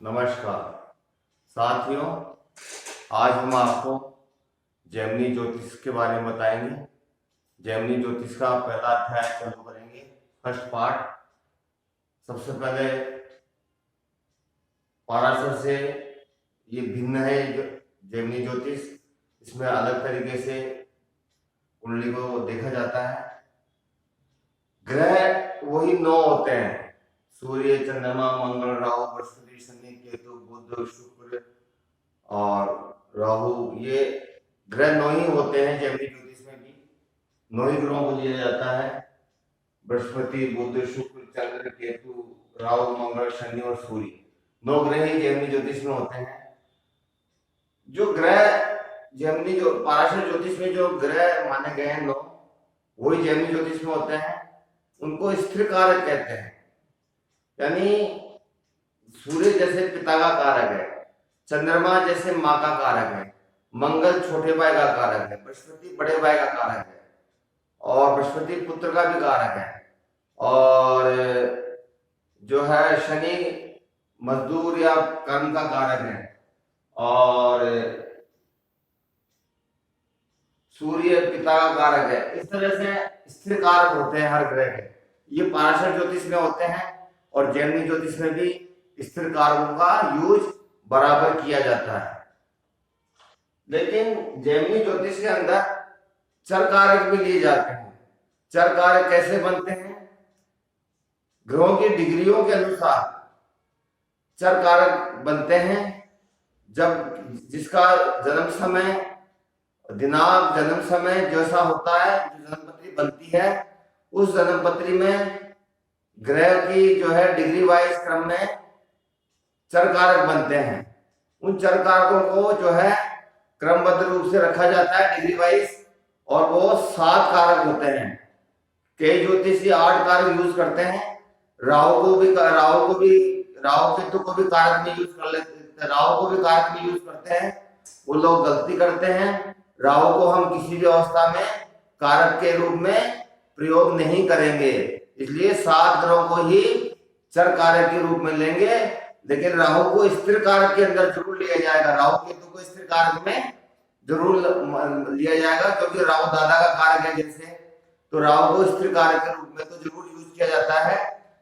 नमस्कार साथियों, आज हम आपको जेमिनी ज्योतिष के बारे में बताएंगे। जेमिनी ज्योतिष का पहला अध्याय चालू करेंगे, फर्स्ट पार्ट। सबसे पहले पाराशर से ये भिन्न है जेमिनी ज्योतिष। इसमें अलग तरीके से कुंडली को देखा जाता है। ग्रह वही 9 होते हैं, सूर्य, चंद्रमा, मंगल, राहु, बृहस्पति, शनि, केतु, बुध, शुक्र और राहु। ये ग्रह 9 ही होते हैं। जेमिनी ज्योतिष में भी 9 ही ग्रहों को लिया जाता है। बृहस्पति, बुध, शुक्र, चंद्र, केतु, राहु, मंगल, शनि और सूर्य, 9 ग्रह ही जेमिनी ज्योतिष में होते हैं। जो ग्रह जेमिनी जो पाराशर ज्योतिष में जो ग्रह माने गए हैं 9, वही जेमिनी ज्योतिष में होते हैं। उनको स्थिर कारक कहते हैं, यानी सूर्य जैसे पिता का कारक है, चंद्रमा जैसे माँ का कारक है, मंगल छोटे भाई का कारक है, बृहस्पति बड़े भाई का कारक है और बृहस्पति पुत्र का भी कारक है, और जो है शनि मजदूर या कर्म का कारक है, और सूर्य पिता का कारक है। इस तरह से स्थिर कारक होते हैं हर ग्रह के। ये पाराशर ज्योतिष में होते हैं और जेमिनी ज्योतिष में भी स्थिर कारकों का यूज बराबर किया जाता है। लेकिन जेमिनी ज्योतिष के अंदर चर कारक भी लिए जाते हैं। चर कारक कैसे बनते हैं? ग्रहों की डिग्रियों के अनुसार चर कारक बनते हैं। जब जिसका जन्म समय, दिनांक, जन्म समय जैसा होता है, जो जन्मपत्री बनती है, उस जन्मपत्री में ग्रह की जो है डिग्री वाइज क्रम में चर कारक बनते हैं। उन चर कारकों को जो है क्रमबद्ध रूप से रखा जाता है डिग्री वाइज, और वो 7 कारक होते हैं। कई ज्योतिषी 8 कारक यूज करते हैं। राहु केतु को भी कारक में यूज कर लेते हैं, राहु को भी कारक में यूज करते हैं। वो लोग गलती करते हैं। राहु को हम किसी भी अवस्था में कारक के रूप में प्रयोग नहीं करेंगे, इसलिए 7 ग्रहों को ही चर कारक के रूप में लेंगे। लेकिन राहु को स्थिर कारक के अंदर जरूर लिया जाएगा। राहु केतु को स्थिर कारक में जरूर लिया जाएगा, क्योंकि राहु दादा का कारक है जैसे, तो राहु को स्थिर कारक के रूप में तो जरूर यूज किया जाता है।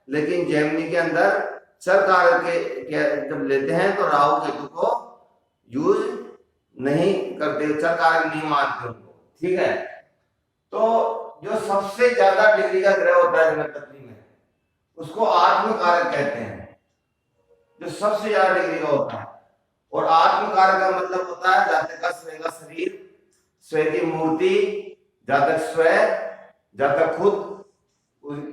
लेकिन जेमिनी के अंदर चर कारक के जब लेते हैं तो राहु केतु को यूज नहीं करते, चर कारक नहीं मानते उनको। ठीक है, तो जो सबसे ज्यादा डिग्री का ग्रह होता है जन्मपत्री में, उसको आत्म कारक कहते हैं, जो सबसे ज्यादा डिग्री का होता है। और आत्म कारक का मतलब होता है जातक का स्वयं का शरीर, स्वयं की मूर्ति, जातक स्वयं, जातक खुद,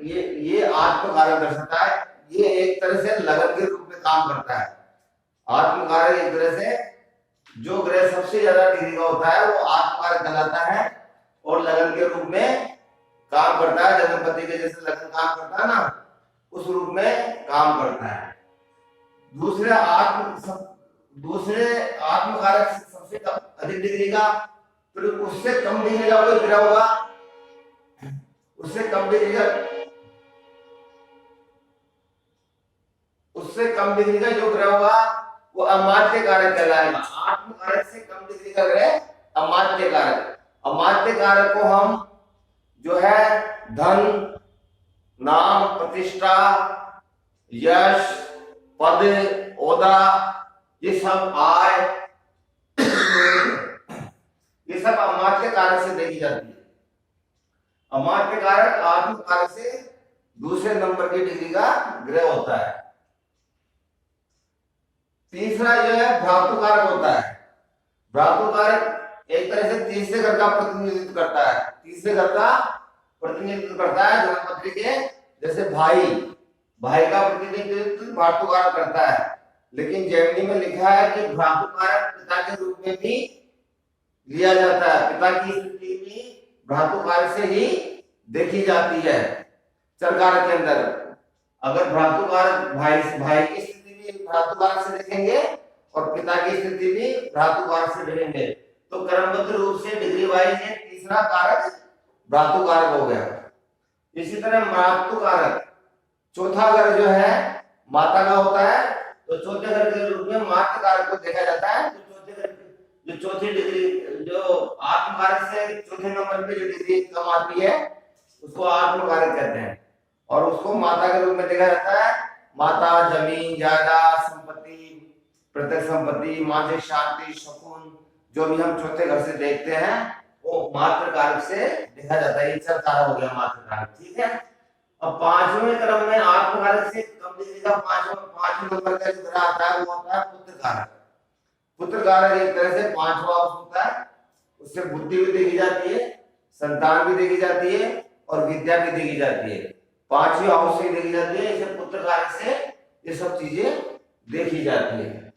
ये आत्म कारक दर्शाता है। ये एक तरह से लगन के रूप में काम करता है। आत्म कारक एक तरह से जो ग्रह सबसे ज्यादा डिग्री का होता है वो आत्म कारक कहलाता है और लगन के रूप में काम करता है। जन्मपति के जैसे लगन काम करता है ना, उस रूप में काम करता है। दूसरे आत्म कारक सबसे अधिक डिग्री का, फिर उससे कम डिग्री का कोई ग्रह होगा, उससे कम डिग्री का जो ग्रह होगा वो अमात्य कारक कहलाएगा। आत्म कारक से कम डिग्री का ग्रह अमात्य कारक। अमात्य कारक को हम जो है धन, नाम, प्रतिष्ठा, यश, पद, ओदा, ये सब आय, ये सब अमात्य कारक से देखी जाती है। अमात्य कारक आत्म कारक से दूसरे नंबर की डिग्री का ग्रह होता है। तीसरा जो है भ्रातु कारक होता है। भ्रातु कारक एक तरह से तीसरे घर का प्रतिनिधित्व करता है। तीसरे घर का प्रतिनिधित्व करता है जन्मपत्री के, जैसे भाई का प्रतिनिधित्व भ्रातु कारक करता है। लेकिन जेमिनी में लिखा है कि भ्रातु कारक पिता के रूप में भी लिया जाता है। पिता की स्थिति भी भ्रातु कारक से ही देखी जाती है। चर कारक के अंदर अगर भ्रातु कारक भाई की स्थिति भी भ्रातु कारक से देखेंगे और पिता की स्थिति भी भ्रातु कारक से देखेंगे, तो क्रमबद्ध रूप से डिग्री वाइज ये तीसरा कारक भ्रातु कारक हो गया। इसी तरह मातृ कारक, चौथा घर जो है माता का होता है, तो चौथे घर के रूप में मात्र कारक को देखा जाता है। तो चौथे घर जो चौथी डिग्री जो आत्म कारक से चौथे नंबर पे जो डिग्री कम आती है उसको आत्म कारक कहते हैं, और उसको माता के रूप में देखा जाता है। माता, जमीन, जायदाद, संपत्ति, प्रत्यक्ष संपत्ति, मानसिक शांति, सुकून, जो भी हम चौथे घर से देखते हैं वो मात्र कारक से देखा जाता है। ये चर कारक हो गया मात्र कारक, ठीक है। अब पांचवें क्रम में आत्म कारक से कम डिग्री का पांचवें नंबर का जो ग्रह आता है वो होता है पुत्र कारक। पुत्र कारक एक तरह से पांचवा होता है, उससे बुद्धि भी देखी जाती है, संतान भी देखी जाती है और विद्या भी देखी जाती है। पांचवी हाउस से देखी जाती है, इसे पुत्र कारक से ये सब चीजें देखी जाती है।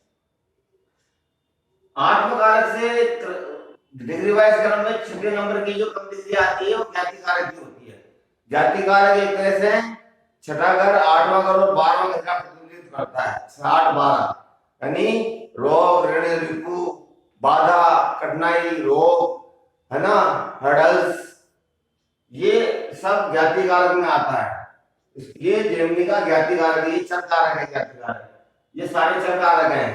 आत्म कारक से डिग्री वाइज क्रम में छठे नंबर की जो कम डिग्री आती है वो ज्ञाति कारक की होती है। ज्ञाति कारक एक तरह से छठा घर, आठवां घर और 12वां घर का प्रतिनिधित्व करता है। 8, 12 यानी रोग, ऋण, रिपु, बाधा, कठिनाई, रोग, है ना, हर्डल्स, ये सब ज्ञाति कारक में आता है। ये जेमिनी का ज्ञाति कारक, ये चर कारक है, ज्ञाति कारक, ये सारे चर कारक हैं।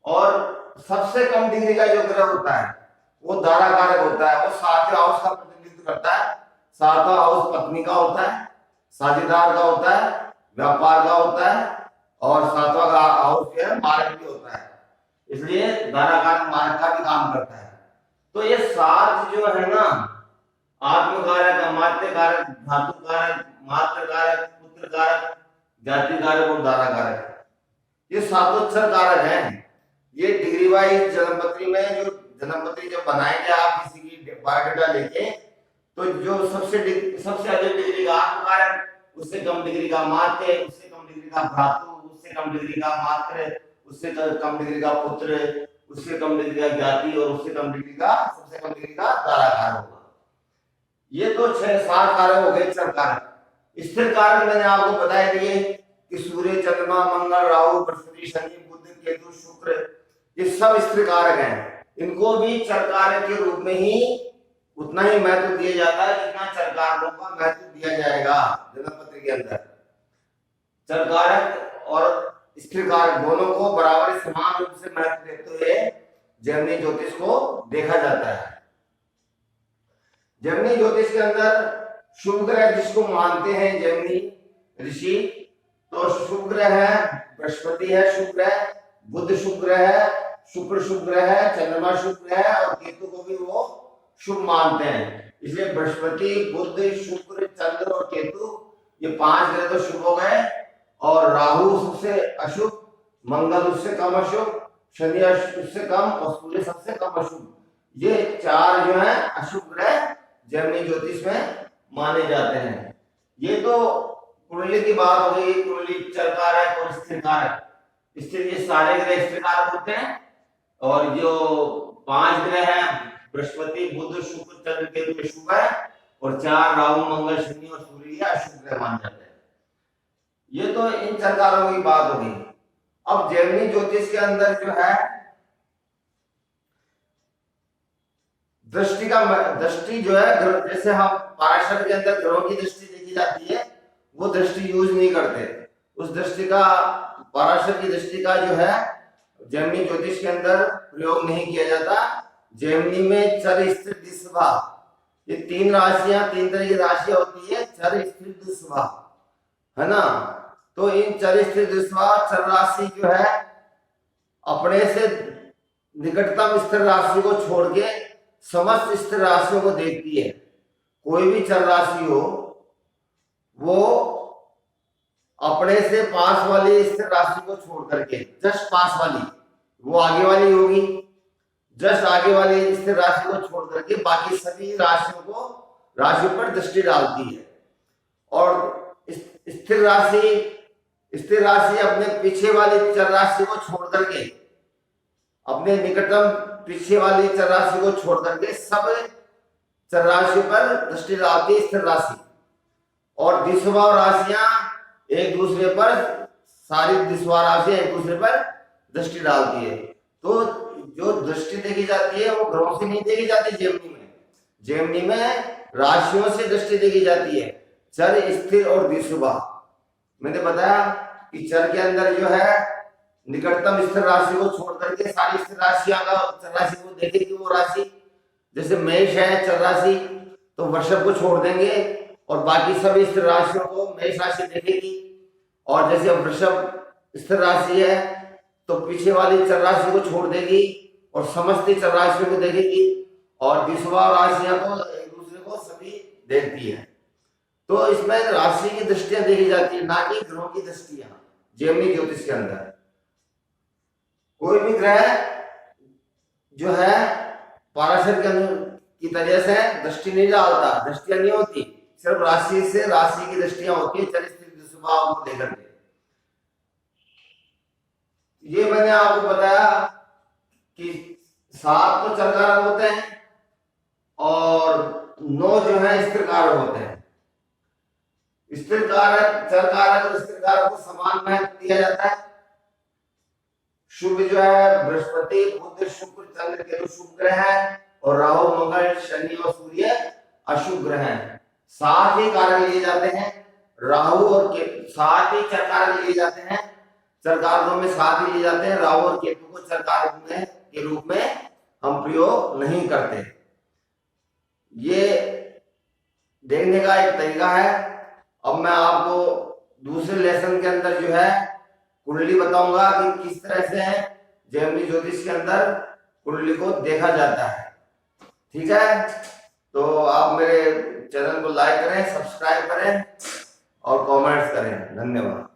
और सबसे कम डिग्री का जो ग्रह होता है वो दारा कारक होता है। वो 7वें हाउस का प्रतिनिधित्व करता है। 7वां हाउस पत्नी का होता है, साझेदार का होता है, व्यापार का होता है, और 7वां हाउस जो है मार्ग भी होता है, इसलिए दारा कारक मार्ग का भी काम करता है। तो ये 7 जो है ना, आत्म कारक, अमात्य कारक, धातु कारक, मात्र कारक, पुत्र कारक, जाति कारक और दारा कारक, ये 7 चर कारक हैं। ये डिग्री वाइज जन्मपत्री में जो जन्मपत्री जब बनाएंगे आप किसी की बायोडाटा लेके, तो जो सबसे अधिक डिग्री का आत्म कारक, उससे कम डिग्री का मात्र, उससे कम डिग्री का भ्रातु, उससे कम डिग्री का मात्र, उससे कम डिग्री का पुत्र, उससे कम डिग्री का ज्ञाति और उससे कम डिग्री का सबसे कम डिग्री का दारा कारक होगा। ये तो 6-7 कारक हो गए चर कारक। स्थिर कारक मैंने आपको बता दिए कि सूर्य, चंद्रमा, मंगल, राहु, बृहस्पति, शनि, बुध, केतु, शुक्र, ये सब स्थिर कारक हैं। इनको भी चर कारक के रूप में ही उतना ही महत्व दिया जाता है जितना चर कारकों का महत्व दिया जाएगा जन्मपत्र के अंदर। चर कारक और स्थिर कारक दोनों को बराबर समान रूप से महत्व देते हुए जेमिनी ज्योतिष को देखा जाता है। जेमिनी ज्योतिष के अंदर शुभ ग्रह जिसको मानते हैं जेमिनी ऋषि, तो शुभ ग्रह है, बृहस्पति है शुभ ग्रह, बुध शुभ ग्रह है, शुक्र शुभ ग्रह है, चंद्रमा शुभ ग्रह है और केतु को भी वो शुभ मानते हैं। इसलिए बृहस्पति, बुध, शुक्र, चंद्र और केतु ये 5 ग्रह तो शुभ हो गए, और राहु सबसे अशुभ, मंगल उससे कम अशुभ, शनि उससे कम और सूर्य सबसे कम अशुभ। ये 4 जो है अशुभ ग्रह जेमिनी ज्योतिष में माने जाते हैं। ये तो कुंडली की बात हो गई, कुंडली चर कारक और स्थिर कारक। स्थिर ये सारे ग्रह स्थिर कारक होते हैं, और जो 5 ग्रह हैं बृहस्पति, बुध, शुक्र, चंद्र, केतु शुभ है, और 4 राहु, मंगल, शनि और सूर्य अशुभ ग्रह माने जाते हैं। ये तो इन चर कारकों की बात होगी। अब जेमिनी ज्योतिष के अंदर जो है दृष्टि जो है, जैसे हम पाराशर के अंदर ग्रहों की दृष्टि देखी जाती है, वो दृष्टि यूज नहीं करते। उस दृष्टि का, पाराशर की दृष्टि का जो है जेमिनी ज्योतिष के अंदर प्रयोग नहीं किया जाता। जेमिनी में चर, स्थिर, दिशा, ये 3 राशियां, 3 तरह की राशियां होती है, चर, स्थिर, दिशा, है ना। तो इन चर, स्थिर, दिशा, चर राशि जो है अपने से निकटतम स्थिर राशि को छोड़ के समस्त स्थिर राशियों को देखती है। कोई भी चर राशि हो वो अपने से पास वाली स्थिर राशि को छोड़ करके, जस्ट पास वाली, वो आगे वाली होगी, जस्ट आगे वाली स्थिर राशि को छोड़ करके बाकी सभी राशियों को, राशि पर दृष्टि डालती है। और स्थिर राशि अपने पीछे वाली चर राशि को छोड़ करके, अपने निकटतम पीछे वाली चर राशि को छोड़ करके सब चर राशि पर दृष्टि डालती है स्थिर राशि। और दिशा राशियां एक दूसरे पर, सारी दिशा राशियां एक दूसरे पर दृष्टि डालती है। तो जो दृष्टि देखी जाती है वो ग्रहों से नहीं देखी जाती जेमिनी में। जेमिनी में राशियों से दृष्टि देखी जाती है, चर, स्थिर और दिशा। मैंने बताया कि चर के अंदर जो है निकटतम स्थिर राशि को छोड़ करके सारी स्थिर राशियां का चर राशि को देखेगी वो राशि। जैसे मेष है चर राशि, तो वृषभ को छोड़ देंगे और बाकी सभी स्थिर राशियों को मेष राशि देखेगी। और जैसे वृषभ स्थिर राशि है तो पीछे वाली चर राशि को छोड़ देगी और समस्त चर राशियों को देखेगी और दिशा राशियां को एक दूसरे को सभी देखती है। तो इसमें राशि की दृष्टियां देखी जाती है, ना कि ग्रहों की दृष्टियां। जेमिनी ज्योतिष के अंदर कोई भी ग्रह जो है पाराशर की तरह से दृष्टि नहीं डालता, दृष्टियां नहीं होती, सिर्फ राशि से राशि की दृष्टियां होती है चरित्र स्वभाव को लेकर के। ये मैंने आपको बताया कि 7 तो चर कारक होते हैं और 9 जो है स्थिर कारक होते हैं। स्थिर कारक, चर कारक और स्थिर कारक को समान महत्व दिया जाता है। शुभ जो है बृहस्पति, बुध, शुक्र, चंद्र, केतु शुभ ग्रह है और राहु, मंगल, शनि और सूर्य अशुभ ग्रह हैं। 7 ही कारक लिए जाते हैं, राहु और केतु 7 ही चर कारक लिए जाते हैं। चर कारकों में 7 ही लिए जाते हैं। राहु और केतु को चर कारक में के रूप में हम प्रयोग नहीं करते। ये देखने का एक तरीका है। अब मैं आपको दूसरे लेसन के अंदर जो है कुंडली बताऊंगा कि किस तरह से जेमिनी ज्योतिष के अंदर कुंडली को देखा जाता है। ठीक है, तो आप मेरे चैनल को लाइक करें, सब्सक्राइब करें और कमेंट्स करें। धन्यवाद।